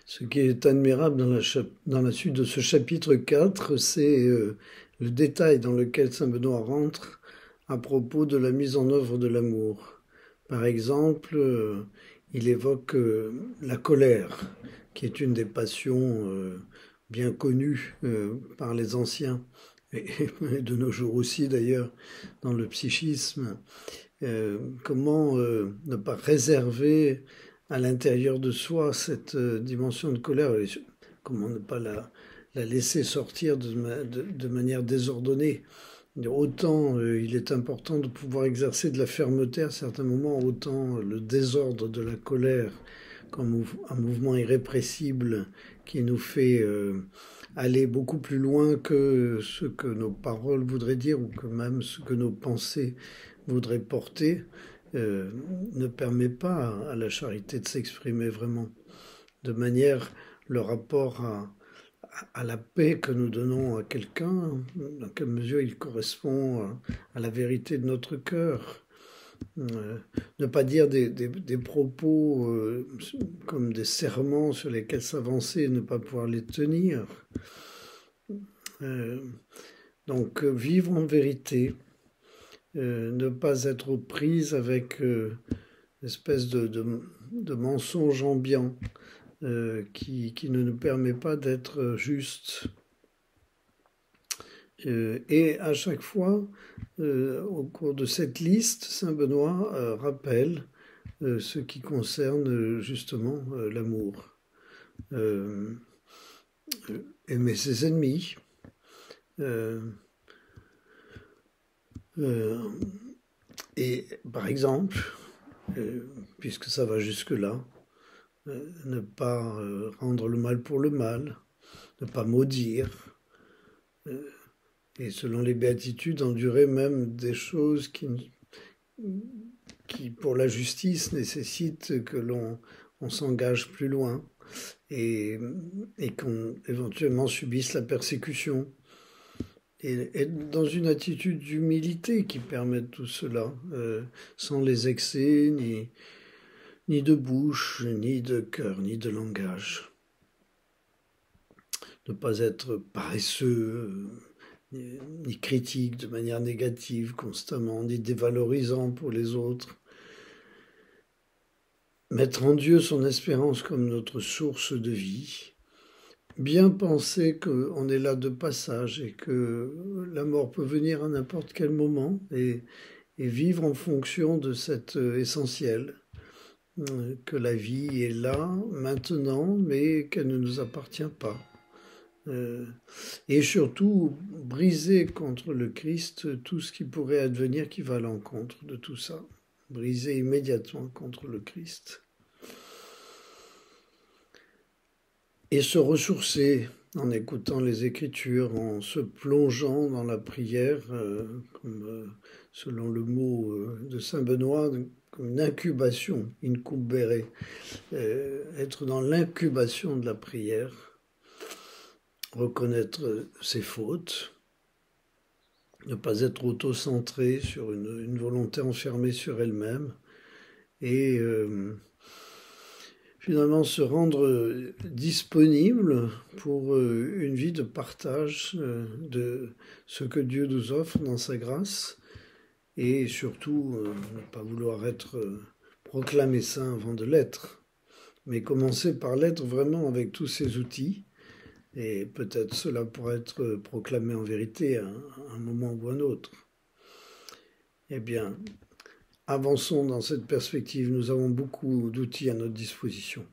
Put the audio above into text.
Ce qui est admirable dans la suite de ce chapitre 4, c'est le détail dans lequel saint Benoît rentre à propos de la mise en œuvre de l'amour. Par exemple, il évoque la colère, qui est une des passions bien connues par les anciens, et de nos jours aussi d'ailleurs, dans le psychisme. Comment ne pas réserver à l'intérieur de soi cette dimension de colère, et comment ne pas la laisser sortir de manière désordonnée. Autant il est important de pouvoir exercer de la fermeté à certains moments, autant le désordre de la colère comme un mouvement irrépressible qui nous fait aller beaucoup plus loin que ce que nos paroles voudraient dire ou que même ce que nos pensées voudraient porter, ne permet pas à la charité de s'exprimer vraiment. De manière, le rapport à la paix que nous donnons à quelqu'un, dans quelle mesure il correspond à la vérité de notre cœur. Ne pas dire des propos comme des serments sur lesquels s'avancer et ne pas pouvoir les tenir. Donc vivre en vérité, ne pas être aux prises avec une espèce de mensonge ambiant qui ne nous permet pas d'être juste. Et à chaque fois, au cours de cette liste, saint Benoît rappelle ce qui concerne justement l'amour. Aimer ses ennemis, et par exemple, puisque ça va jusque-là, ne pas rendre le mal pour le mal, ne pas maudire, et selon les béatitudes, endurer même des choses qui pour la justice, nécessitent que l'on s'engage plus loin et qu'on éventuellement subisse la persécution. Et dans une attitude d'humilité qui permet tout cela, sans les excès, ni de bouche, ni de cœur, ni de langage. Ne pas être paresseux, ni critique de manière négative constamment, ni dévalorisant pour les autres. Mettre en Dieu son espérance comme notre source de vie. Bien penser qu'on est là de passage et que la mort peut venir à n'importe quel moment et vivre en fonction de cet essentiel, que la vie est là, maintenant, mais qu'elle ne nous appartient pas. Et surtout, briser contre le Christ tout ce qui pourrait advenir qui va à l'encontre de tout ça. Briser immédiatement contre le Christ. Et se ressourcer en écoutant les Écritures, en se plongeant dans la prière, comme selon le mot de saint Benoît, comme une incubation, incubere, être dans l'incubation de la prière, reconnaître ses fautes, ne pas être auto-centré sur une volonté enfermée sur elle-même, et finalement se rendre disponible pour une vie de partage de ce que Dieu nous offre dans sa grâce, et surtout ne pas vouloir être proclamé saint avant de l'être, mais commencer par l'être vraiment avec tous ses outils, et peut-être cela pourra être proclamé en vérité à un moment ou un autre. Eh bien, avançons dans cette perspective, nous avons beaucoup d'outils à notre disposition.